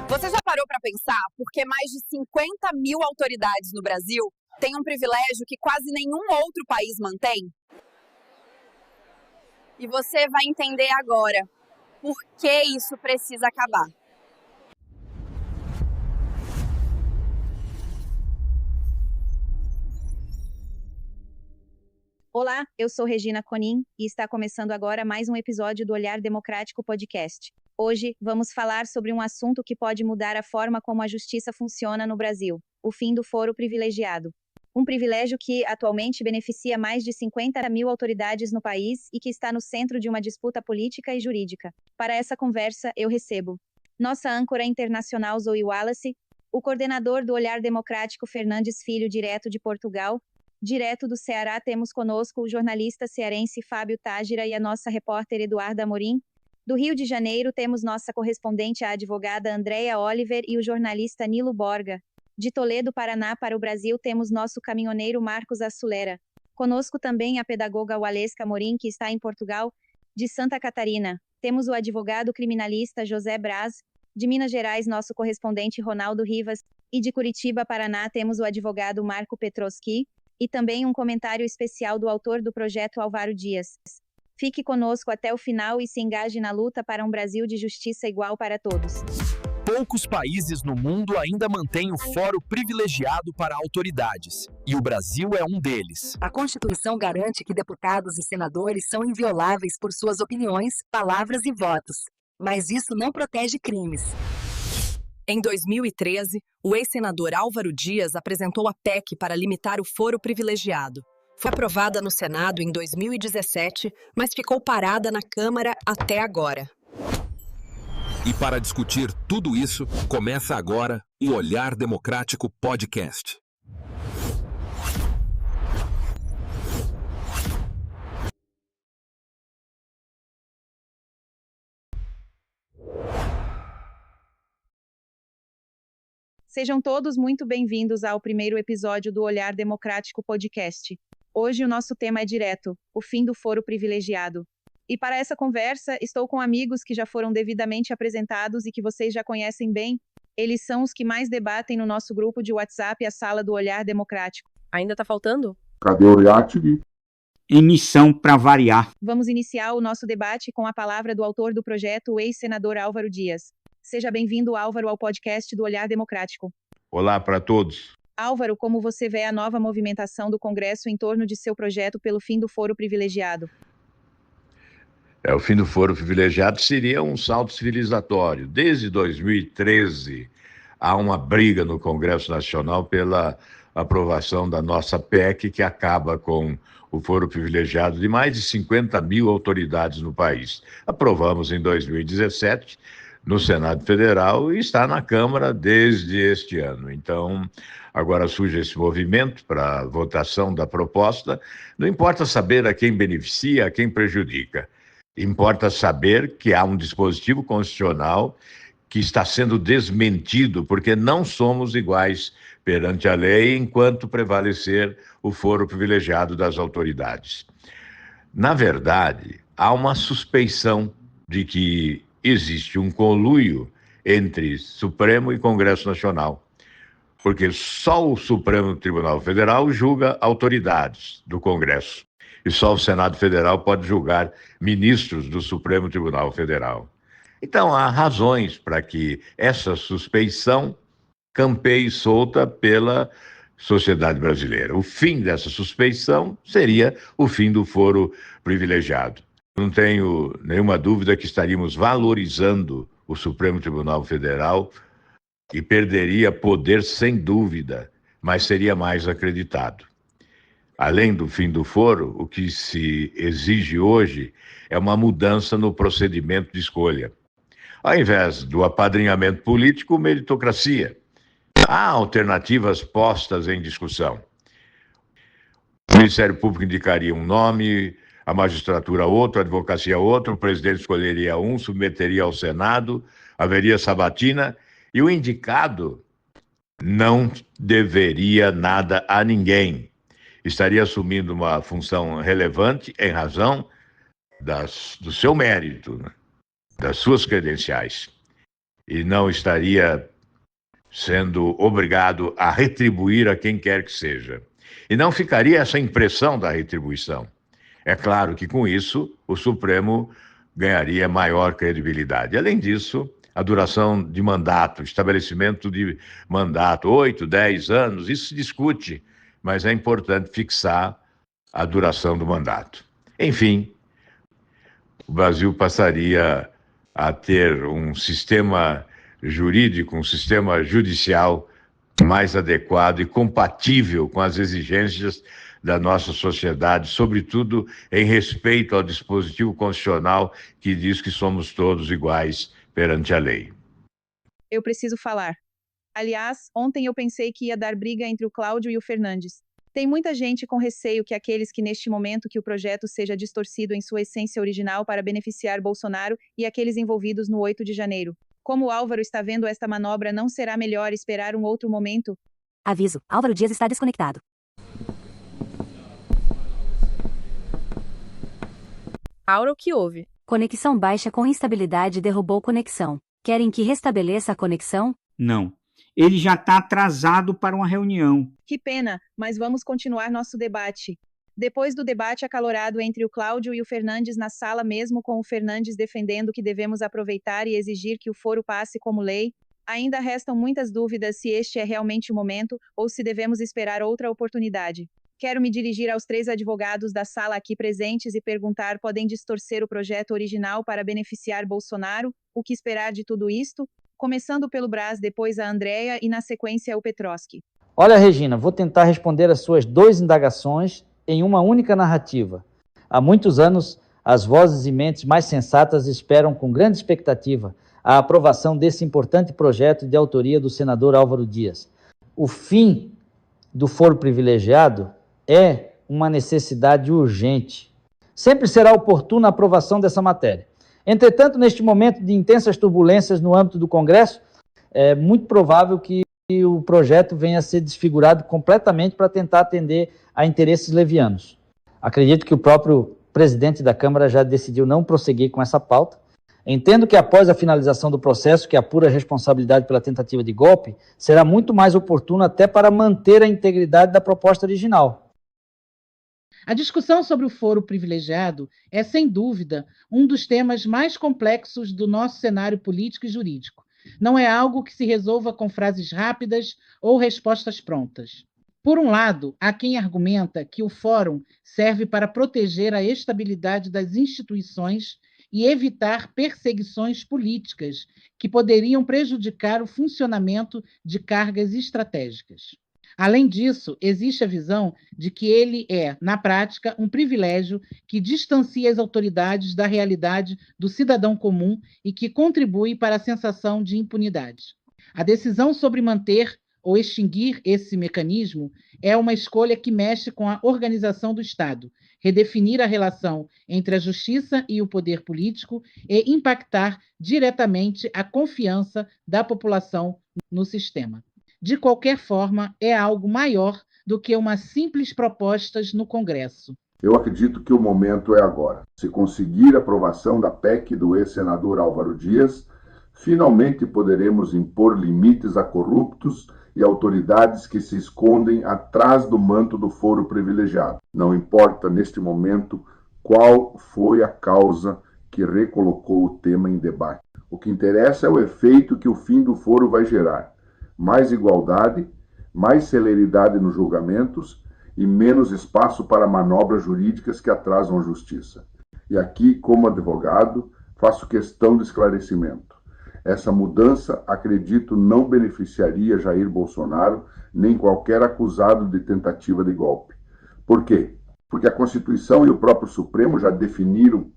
Você já parou para pensar por que mais de 50 mil autoridades no Brasil têm um privilégio que quase nenhum outro país mantém? E você vai entender agora por que isso precisa acabar. Olá, eu sou Regina Conin e está começando agora mais um episódio do Olhar Democrático Podcast. Hoje, vamos falar sobre um assunto que pode mudar a forma como a justiça funciona no Brasil: o fim do foro privilegiado. Um privilégio que, atualmente, beneficia mais de 50 mil autoridades no país e que está no centro de uma disputa política e jurídica. Para essa conversa, eu recebo nossa âncora internacional Zoe Wallace, o coordenador do Olhar Democrático Fernandes Filho, direto de Portugal. Direto do Ceará temos conosco o jornalista cearense Fábio Tágira e a nossa repórter Eduarda Amorim. Do Rio de Janeiro temos nossa correspondente, a advogada Andréa Oliver, e o jornalista Nilo Borga. De Toledo, Paraná, para o Brasil temos nosso caminhoneiro Marcos Assulera. Conosco também a pedagoga Waleska Amorim, que está em Portugal. De Santa Catarina temos o advogado criminalista José Braz. De Minas Gerais, nosso correspondente Ronaldo Rivas. E de Curitiba, Paraná, temos o advogado Marco Petroski. E também um comentário especial do autor do projeto, Álvaro Dias. Fique conosco até o final e se engaje na luta para um Brasil de justiça igual para todos. Poucos países no mundo ainda mantêm o foro privilegiado para autoridades, e o Brasil é um deles. A Constituição garante que deputados e senadores são invioláveis por suas opiniões, palavras e votos. Mas isso não protege crimes. Em 2013, o ex-senador Álvaro Dias apresentou a PEC para limitar o foro privilegiado. Foi aprovada no Senado em 2017, mas ficou parada na Câmara até agora. E para discutir tudo isso, começa agora o Olhar Democrático Podcast. Sejam todos muito bem-vindos ao primeiro episódio do Olhar Democrático Podcast. Hoje o nosso tema é direto: o fim do foro privilegiado. E para essa conversa, estou com amigos que já foram devidamente apresentados e que vocês já conhecem bem. Eles são os que mais debatem no nosso grupo de WhatsApp, a Sala do Olhar Democrático. Ainda tá faltando? Cadê o IATV? Emissão para variar. Vamos iniciar o nosso debate com a palavra do autor do projeto, o ex-senador Álvaro Dias. Seja bem-vindo, Álvaro, ao podcast do Olhar Democrático. Olá para todos. Álvaro, como você vê a nova movimentação do Congresso em torno de seu projeto pelo fim do foro privilegiado? O fim do foro privilegiado seria um salto civilizatório. Desde 2013, há uma briga no Congresso Nacional pela aprovação da nossa PEC, que acaba com o foro privilegiado de mais de 50 mil autoridades no país. Aprovamos em 2017, no Senado Federal, e está na Câmara desde este ano. Então, agora surge esse movimento para a votação da proposta. Não importa saber a quem beneficia, a quem prejudica. Importa saber que há um dispositivo constitucional que está sendo desmentido, porque não somos iguais perante a lei enquanto prevalecer o foro privilegiado das autoridades. Na verdade, há uma suspeição de que existe um conluio entre Supremo e Congresso Nacional, porque só o Supremo Tribunal Federal julga autoridades do Congresso, e só o Senado Federal pode julgar ministros do Supremo Tribunal Federal. Então, há razões para que essa suspeição campeie solta pela sociedade brasileira. O fim dessa suspeição seria o fim do foro privilegiado. Não tenho nenhuma dúvida que estaríamos valorizando o Supremo Tribunal Federal e perderia poder sem dúvida, mas seria mais acreditado. Além do fim do foro, o que se exige hoje é uma mudança no procedimento de escolha. Ao invés do apadrinhamento político, meritocracia. Há alternativas postas em discussão. O Ministério Público indicaria um nome, a magistratura outro, a advocacia outro, o presidente escolheria um, submeteria ao Senado, haveria sabatina, e o indicado não deveria nada a ninguém. Estaria assumindo uma função relevante em razão do seu mérito, né? Das suas credenciais. e não estaria sendo obrigado a retribuir a quem quer que seja. E não ficaria essa impressão da retribuição. É claro que com isso o Supremo ganharia maior credibilidade. Além disso, a duração de mandato, estabelecimento de mandato, 8, 10 anos, isso se discute, mas é importante fixar a duração do mandato. Enfim, o Brasil passaria a ter um sistema jurídico, um sistema judicial mais adequado e compatível com as exigências da nossa sociedade, sobretudo em respeito ao dispositivo constitucional que diz que somos todos iguais perante a lei. Eu preciso falar. Aliás, ontem eu pensei que ia dar briga entre o Cláudio e o Fernandes. Tem muita gente com receio que aqueles que neste momento que o projeto seja distorcido em sua essência original para beneficiar Bolsonaro e aqueles envolvidos no 8 de janeiro. Como o Álvaro está vendo esta manobra, não será melhor esperar um outro momento? Aviso, Álvaro Dias está desconectado. Aura, o que houve? Conexão baixa com instabilidade derrubou conexão. Querem que restabeleça a conexão? Não. Ele já está atrasado para uma reunião. Que pena, mas vamos continuar nosso debate. Depois do debate acalorado entre o Cláudio e o Fernandes na sala, mesmo com o Fernandes defendendo que devemos aproveitar e exigir que o foro passe como lei, ainda restam muitas dúvidas se este é realmente o momento ou se devemos esperar outra oportunidade. Quero me dirigir aos 3 advogados da sala aqui presentes e perguntar: podem distorcer o projeto original para beneficiar Bolsonaro? O que esperar de tudo isto? Começando pelo Brás, depois a Andréa e na sequência o Petroski. Olha, Regina, vou tentar responder as suas 2 indagações em uma única narrativa. Há muitos anos, as vozes e mentes mais sensatas esperam com grande expectativa a aprovação desse importante projeto de autoria do senador Álvaro Dias. O fim do foro privilegiado é uma necessidade urgente. Sempre será oportuna a aprovação dessa matéria. Entretanto, neste momento de intensas turbulências no âmbito do Congresso, é muito provável que o projeto venha a ser desfigurado completamente para tentar atender a interesses levianos. Acredito que o próprio presidente da Câmara já decidiu não prosseguir com essa pauta. Entendo que após a finalização do processo, que apura a responsabilidade pela tentativa de golpe, será muito mais oportuno até para manter a integridade da proposta original. A discussão sobre o foro privilegiado é, sem dúvida, um dos temas mais complexos do nosso cenário político e jurídico. Não é algo que se resolva com frases rápidas ou respostas prontas. Por um lado, há quem argumenta que o fórum serve para proteger a estabilidade das instituições e evitar perseguições políticas que poderiam prejudicar o funcionamento de cargas estratégicas. Além disso, existe a visão de que ele é, na prática, um privilégio que distancia as autoridades da realidade do cidadão comum e que contribui para a sensação de impunidade. A decisão sobre manter ou extinguir esse mecanismo é uma escolha que mexe com a organização do Estado, redefinir a relação entre a justiça e o poder político e impactar diretamente a confiança da população no sistema. De qualquer forma, é algo maior do que uma simples proposta no Congresso. Eu acredito que o momento é agora. Se conseguir a aprovação da PEC do ex-senador Álvaro Dias, finalmente poderemos impor limites a corruptos e autoridades que se escondem atrás do manto do foro privilegiado. Não importa, neste momento, qual foi a causa que recolocou o tema em debate. O que interessa é o efeito que o fim do foro vai gerar. Mais igualdade, mais celeridade nos julgamentos e menos espaço para manobras jurídicas que atrasam a justiça. E aqui, como advogado, faço questão de esclarecimento. Essa mudança, acredito, não beneficiaria Jair Bolsonaro nem qualquer acusado de tentativa de golpe. Por quê? Porque a Constituição e o próprio Supremo já definiram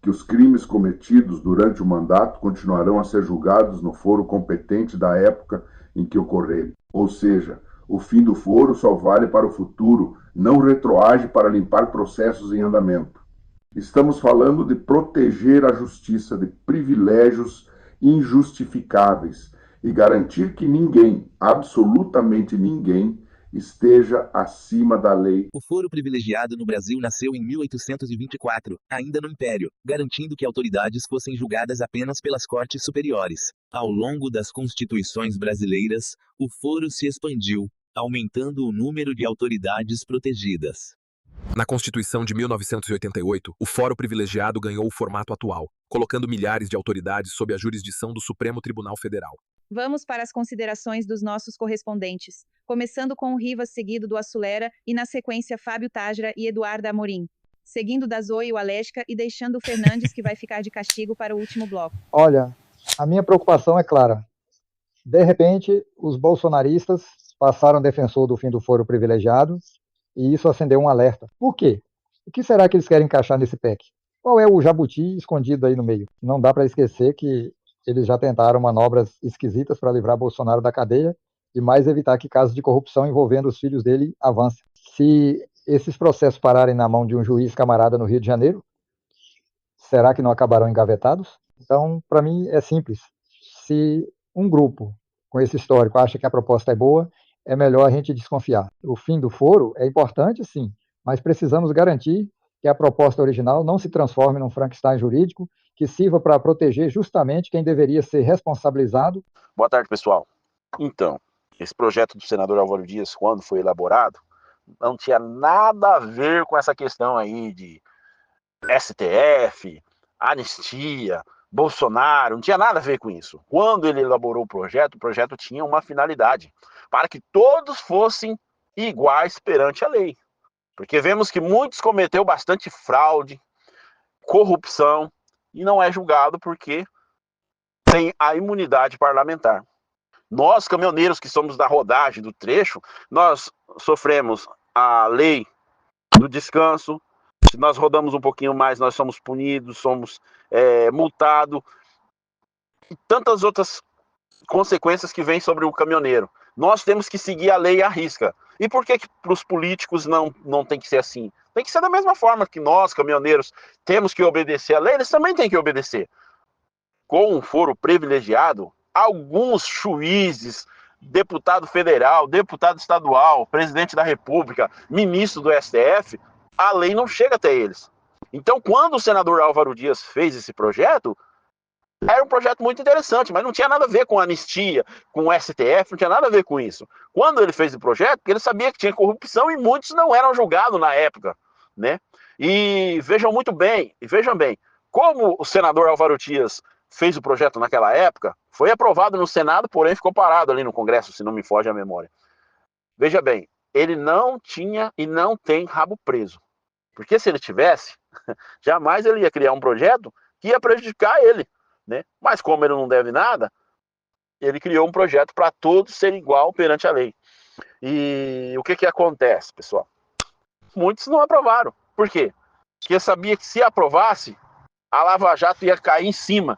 que os crimes cometidos durante o mandato continuarão a ser julgados no foro competente da época em que ocorrerem. Ou seja, o fim do foro só vale para o futuro, não retroage para limpar processos em andamento. Estamos falando de proteger a justiça de privilégios injustificáveis e garantir que ninguém, absolutamente ninguém, esteja acima da lei. O foro privilegiado no Brasil nasceu em 1824, ainda no Império, garantindo que autoridades fossem julgadas apenas pelas cortes superiores. Ao longo das constituições brasileiras, o foro se expandiu, aumentando o número de autoridades protegidas. Na Constituição de 1988, o foro privilegiado ganhou o formato atual, colocando milhares de autoridades sob a jurisdição do Supremo Tribunal Federal. Vamos para as considerações dos nossos correspondentes, começando com o Rivas, seguido do Assulera, e na sequência Fábio Tajra e Eduardo Amorim, seguindo da Zoe e o Alesca e deixando o Fernandes, que vai ficar de castigo para o último bloco. Olha, a minha preocupação é clara. De repente, os bolsonaristas passaram defensor do fim do foro privilegiado e isso acendeu um alerta. Por quê? O que será que eles querem encaixar nesse PEC? Qual é o jabuti escondido aí no meio? Não dá para esquecer que eles já tentaram manobras esquisitas para livrar Bolsonaro da cadeia e mais evitar que casos de corrupção envolvendo os filhos dele avancem. Se esses processos pararem na mão de um juiz camarada no Rio de Janeiro, será que não acabarão engavetados? Então, para mim, é simples. Se um grupo com esse histórico acha que a proposta é boa, é melhor a gente desconfiar. O fim do foro é importante, sim, mas precisamos garantir que a proposta original não se transforme num Frankenstein jurídico que sirva para proteger justamente quem deveria ser responsabilizado. Boa tarde, pessoal. Então, esse projeto do senador Álvaro Dias, quando foi elaborado, não tinha nada a ver com essa questão aí de STF, anistia, Bolsonaro, não tinha nada a ver com isso. Quando ele elaborou o projeto tinha uma finalidade, para que todos fossem iguais perante a lei. Porque vemos que muitos cometeu bastante fraude, corrupção, e não é julgado porque tem a imunidade parlamentar. Nós, caminhoneiros que somos da rodagem, do trecho, nós sofremos a lei do descanso. Se nós rodamos um pouquinho mais, nós somos punidos, somos multados. E tantas outras consequências que vêm sobre o caminhoneiro. Nós temos que seguir a lei à risca. E por que para os políticos não tem que ser assim? Tem que ser da mesma forma que nós, caminhoneiros, temos que obedecer à lei, eles também têm que obedecer. Com um foro privilegiado, alguns juízes, deputado federal, deputado estadual, presidente da República, ministro do STF, a lei não chega até eles. Então, quando o senador Álvaro Dias fez esse projeto, era um projeto muito interessante, mas não tinha nada a ver com anistia, com o STF, não tinha nada a ver com isso. Quando ele fez o projeto, ele sabia que tinha corrupção e muitos não eram julgados na época, né? E vejam bem, como o senador Álvaro Dias fez o projeto naquela época, foi aprovado no Senado, porém ficou parado ali no Congresso, se não me foge a memória. Veja bem, ele não tinha e não tem rabo preso. Porque se ele tivesse, jamais ele ia criar um projeto que ia prejudicar ele, né? Mas como ele não deve nada, ele criou um projeto para todos serem igual perante a lei. E o que acontece, pessoal? Muitos não aprovaram. Por quê? Porque sabia que se aprovasse, a Lava Jato ia cair em cima,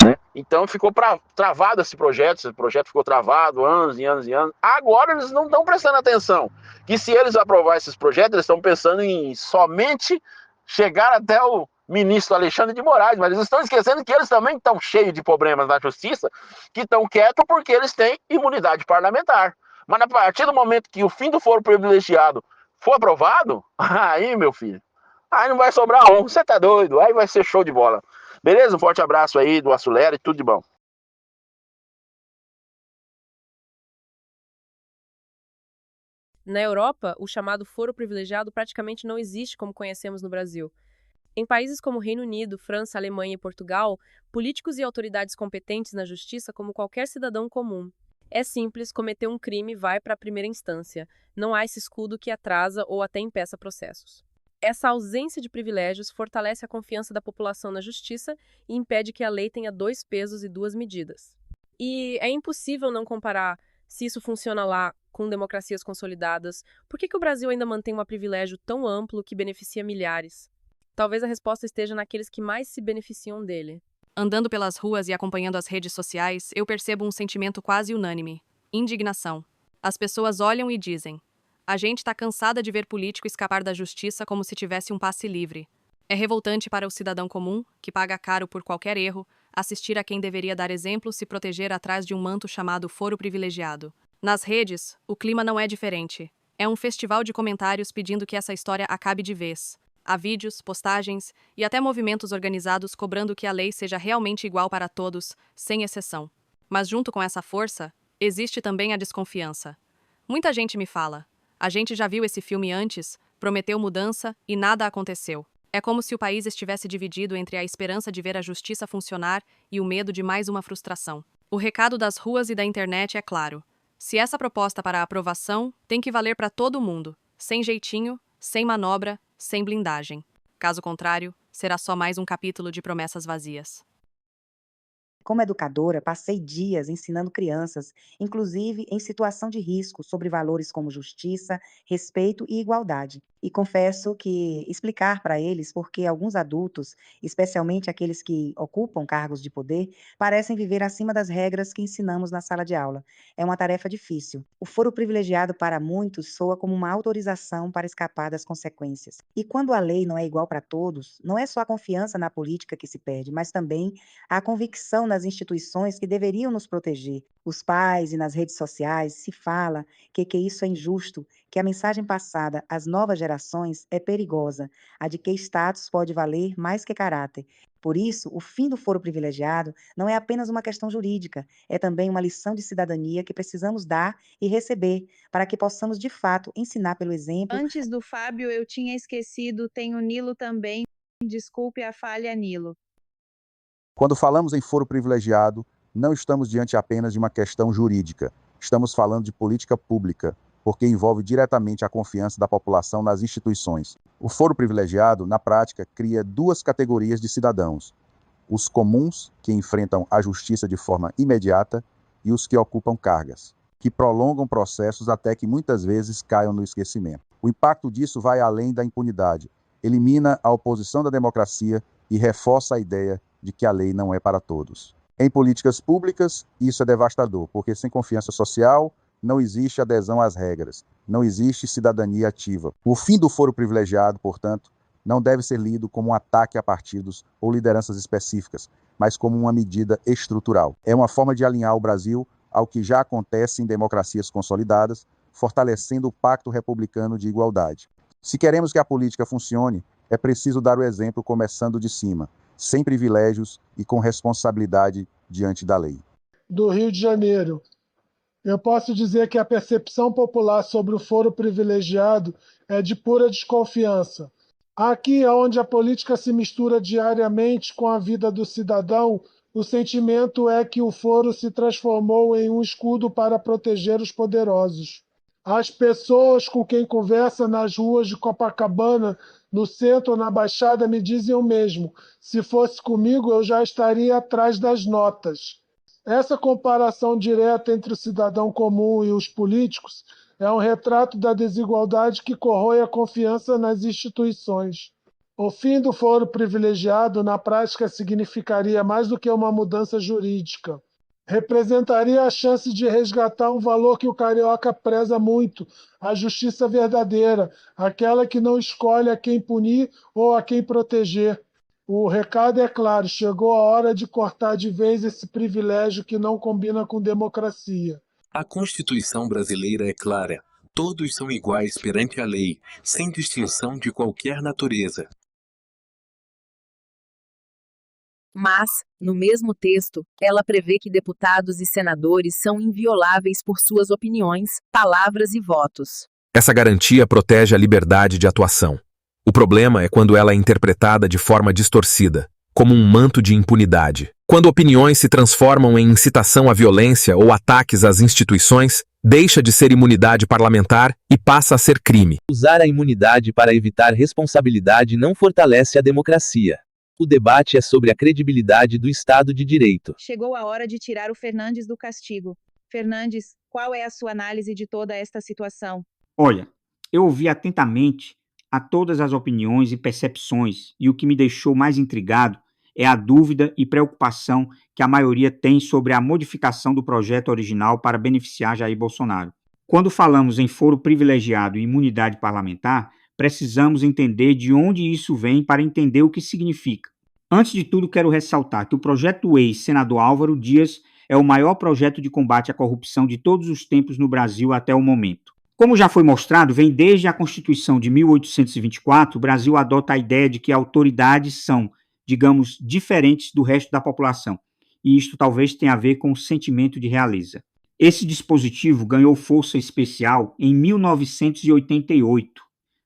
né? Então ficou travado esse projeto ficou travado anos e anos e anos. Agora eles não estão prestando atenção, que se eles aprovarem esses projetos, eles estão pensando em somente chegar até o ministro Alexandre de Moraes, mas eles estão esquecendo que eles também estão cheios de problemas na justiça, que estão quietos porque eles têm imunidade parlamentar. Mas a partir do momento que o fim do foro privilegiado for aprovado, aí, meu filho, aí não vai sobrar um, você tá doido, aí vai ser show de bola. Beleza? Um forte abraço aí do Assulera e tudo de bom. Na Europa, o chamado foro privilegiado praticamente não existe como conhecemos no Brasil. Em países como Reino Unido, França, Alemanha e Portugal, políticos e autoridades competentes na justiça como qualquer cidadão comum. É simples, cometer um crime vai para a primeira instância. Não há esse escudo que atrasa ou até impeça processos. Essa ausência de privilégios fortalece a confiança da população na justiça e impede que a lei tenha dois pesos e duas medidas. E é impossível não comparar se isso funciona lá com democracias consolidadas. Por que o Brasil ainda mantém um privilégio tão amplo que beneficia milhares? Talvez a resposta esteja naqueles que mais se beneficiam dele. Andando pelas ruas e acompanhando as redes sociais, eu percebo um sentimento quase unânime: indignação. As pessoas olham e dizem: a gente está cansada de ver político escapar da justiça como se tivesse um passe livre. É revoltante para o cidadão comum, que paga caro por qualquer erro, assistir a quem deveria dar exemplo se proteger atrás de um manto chamado foro privilegiado. Nas redes, o clima não é diferente. É um festival de comentários pedindo que essa história acabe de vez. Há vídeos, postagens e até movimentos organizados cobrando que a lei seja realmente igual para todos, sem exceção. Mas junto com essa força, existe também a desconfiança. Muita gente me fala: a gente já viu esse filme antes, prometeu mudança e nada aconteceu. É como se o país estivesse dividido entre a esperança de ver a justiça funcionar e o medo de mais uma frustração. O recado das ruas e da internet é claro. Se essa proposta para aprovação tem que valer para todo mundo, sem jeitinho, sem manobra, sem blindagem. Caso contrário, será só mais um capítulo de promessas vazias. Como educadora, passei dias ensinando crianças, inclusive em situação de risco, sobre valores como justiça, respeito e igualdade. E confesso que explicar para eles por que alguns adultos, especialmente aqueles que ocupam cargos de poder, parecem viver acima das regras que ensinamos na sala de aula. É uma tarefa difícil. O foro privilegiado para muitos soa como uma autorização para escapar das consequências. E quando a lei não é igual para todos, não é só a confiança na política que se perde, mas também a convicção nas instituições que deveriam nos proteger. Os pais e nas redes sociais se fala que isso é injusto, que a mensagem passada às novas gerações é perigosa, a de que status pode valer mais que caráter. Por isso, o fim do foro privilegiado não é apenas uma questão jurídica, é também uma lição de cidadania que precisamos dar e receber, para que possamos de fato ensinar pelo exemplo. Antes do Fábio, eu tinha esquecido, tem o Nilo também. Desculpe a falha, Nilo. Quando falamos em foro privilegiado, não estamos diante apenas de uma questão jurídica. Estamos falando de política pública, porque envolve diretamente a confiança da população nas instituições. O foro privilegiado, na prática, cria duas categorias de cidadãos: os comuns, que enfrentam a justiça de forma imediata, e os que ocupam cargas, que prolongam processos até que muitas vezes caiam no esquecimento. O impacto disso vai além da impunidade, elimina a oposição da democracia e reforça a ideia de que a lei não é para todos. Em políticas públicas, isso é devastador, porque sem confiança social, não existe adesão às regras, não existe cidadania ativa. O fim do foro privilegiado, portanto, não deve ser lido como um ataque a partidos ou lideranças específicas, mas como uma medida estrutural. É uma forma de alinhar o Brasil ao que já acontece em democracias consolidadas, fortalecendo o pacto republicano de igualdade. Se queremos que a política funcione, é preciso dar o exemplo começando de cima, sem privilégios e com responsabilidade diante da lei. Do Rio de Janeiro. Eu posso dizer que a percepção popular sobre o foro privilegiado é de pura desconfiança. Aqui, onde a política se mistura diariamente com a vida do cidadão, o sentimento é que o foro se transformou em um escudo para proteger os poderosos. As pessoas com quem conversa nas ruas de Copacabana, no centro ou na Baixada, me dizem o mesmo. Se fosse comigo, eu já estaria atrás das notas. Essa comparação direta entre o cidadão comum e os políticos é um retrato da desigualdade que corrói a confiança nas instituições. O fim do foro privilegiado, na prática, significaria mais do que uma mudança jurídica. Representaria a chance de resgatar um valor que o carioca preza muito, a justiça verdadeira, aquela que não escolhe a quem punir ou a quem proteger. O recado é claro, chegou a hora de cortar de vez esse privilégio que não combina com democracia. A Constituição brasileira é clara. Todos são iguais perante a lei, sem distinção de qualquer natureza. Mas, no mesmo texto, ela prevê que deputados e senadores são invioláveis por suas opiniões, palavras e votos. Essa garantia protege a liberdade de atuação. O problema é quando ela é interpretada de forma distorcida, como um manto de impunidade. Quando opiniões se transformam em incitação à violência ou ataques às instituições, deixa de ser imunidade parlamentar e passa a ser crime. Usar a imunidade para evitar responsabilidade não fortalece a democracia. O debate é sobre a credibilidade do Estado de Direito. Chegou a hora de tirar o Fernandes do castigo. Fernandes, qual é a sua análise de toda esta situação? Olha, eu ouvi atentamente a todas as opiniões e percepções, e o que me deixou mais intrigado é a dúvida e preocupação que a maioria tem sobre a modificação do projeto original para beneficiar Jair Bolsonaro. Quando falamos em foro privilegiado e imunidade parlamentar, precisamos entender de onde isso vem para entender o que significa. Antes de tudo, quero ressaltar que o projeto do ex-senador Álvaro Dias é o maior projeto de combate à corrupção de todos os tempos no Brasil até o momento. Como já foi mostrado, vem desde a Constituição de 1824, o Brasil adota a ideia de que autoridades são, digamos, diferentes do resto da população, e isto talvez tenha a ver com o sentimento de realeza. Esse dispositivo ganhou força especial em 1988,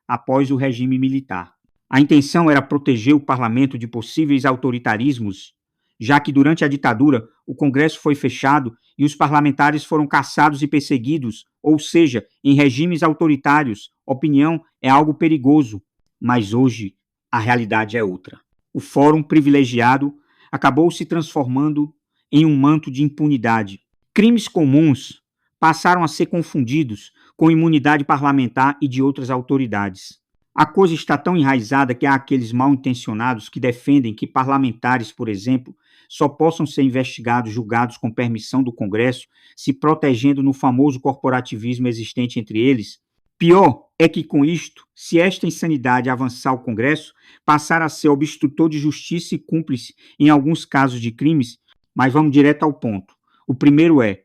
após o regime militar. A intenção era proteger o parlamento de possíveis autoritarismos, já que durante a ditadura o Congresso foi fechado e os parlamentares foram caçados e perseguidos, ou seja, em regimes autoritários, opinião é algo perigoso, mas hoje a realidade é outra. O fórum privilegiado acabou se transformando em um manto de impunidade. Crimes comuns passaram a ser confundidos com imunidade parlamentar e de outras autoridades. A coisa está tão enraizada que há aqueles mal-intencionados que defendem que parlamentares, por exemplo, só possam ser investigados, julgados com permissão do Congresso, se protegendo no famoso corporativismo existente entre eles. Pior é que, com isto, se esta insanidade avançar ao Congresso, passar a ser obstrutor de justiça e cúmplice em alguns casos de crimes, mas vamos direto ao ponto. O primeiro é: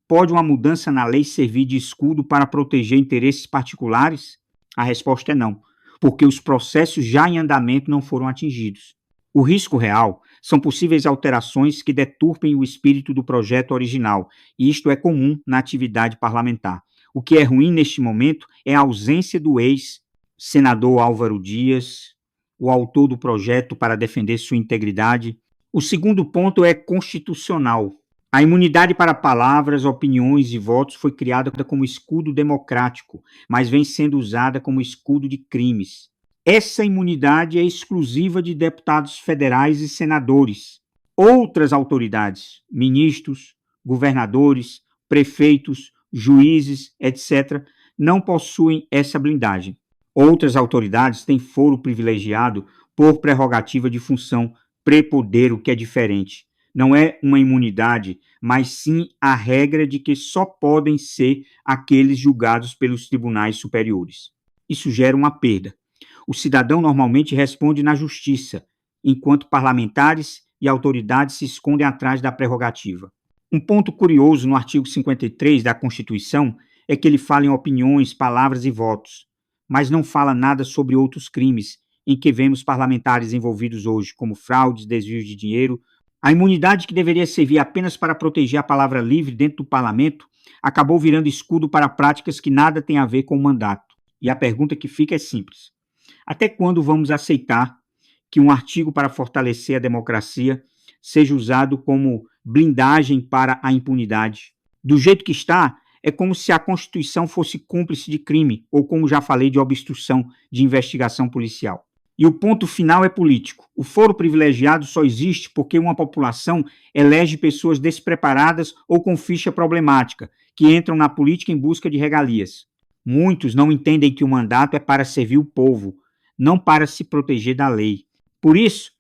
pode uma mudança na lei servir de escudo para proteger interesses particulares? A resposta é não, porque os processos já em andamento não foram atingidos. O risco real são possíveis alterações que deturpem o espírito do projeto original, e isto é comum na atividade parlamentar. O que é ruim neste momento é a ausência do ex-senador Álvaro Dias, o autor do projeto para defender sua integridade. O segundo ponto é constitucional. A imunidade para palavras, opiniões e votos foi criada como escudo democrático, mas vem sendo usada como escudo de crimes. Essa imunidade é exclusiva de deputados federais e senadores. Outras autoridades, ministros, governadores, prefeitos, juízes, etc., não possuem essa blindagem. Outras autoridades têm foro privilegiado por prerrogativa de função, prepoder, o que é diferente. Não é uma imunidade, mas sim a regra de que só podem ser aqueles julgados pelos tribunais superiores. Isso gera uma perda. O cidadão normalmente responde na justiça, enquanto parlamentares e autoridades se escondem atrás da prerrogativa. Um ponto curioso no artigo 53 da Constituição é que ele fala em opiniões, palavras e votos, mas não fala nada sobre outros crimes em que vemos parlamentares envolvidos hoje, como fraudes, desvios de dinheiro. A imunidade, que deveria servir apenas para proteger a palavra livre dentro do parlamento, acabou virando escudo para práticas que nada têm a ver com o mandato. E a pergunta que fica é simples: até quando vamos aceitar que um artigo para fortalecer a democracia seja usado como blindagem para a impunidade? Do jeito que está, é como se a Constituição fosse cúmplice de crime, ou, como já falei, de obstrução de investigação policial. E o ponto final é político. O foro privilegiado só existe porque uma população elege pessoas despreparadas ou com ficha problemática, que entram na política em busca de regalias. Muitos não entendem que o mandato é para servir o povo, não para se proteger da lei. Por isso,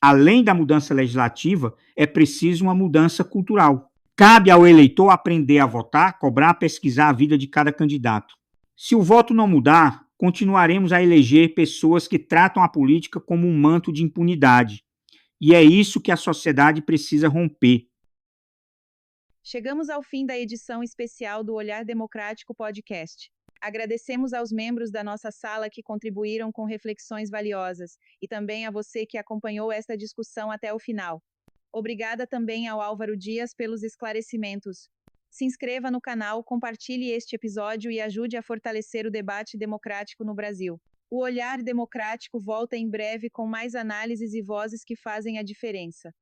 além da mudança legislativa, é preciso uma mudança cultural. Cabe ao eleitor aprender a votar, cobrar, pesquisar a vida de cada candidato. Se o voto não mudar, continuaremos a eleger pessoas que tratam a política como um manto de impunidade. E é isso que a sociedade precisa romper. Chegamos ao fim da edição especial do Olhar Democrático Podcast. Agradecemos aos membros da nossa sala que contribuíram com reflexões valiosas e também a você que acompanhou esta discussão até o final. Obrigada também ao Álvaro Dias pelos esclarecimentos. Se inscreva no canal, compartilhe este episódio e ajude a fortalecer o debate democrático no Brasil. O Olhar Democrático volta em breve com mais análises e vozes que fazem a diferença.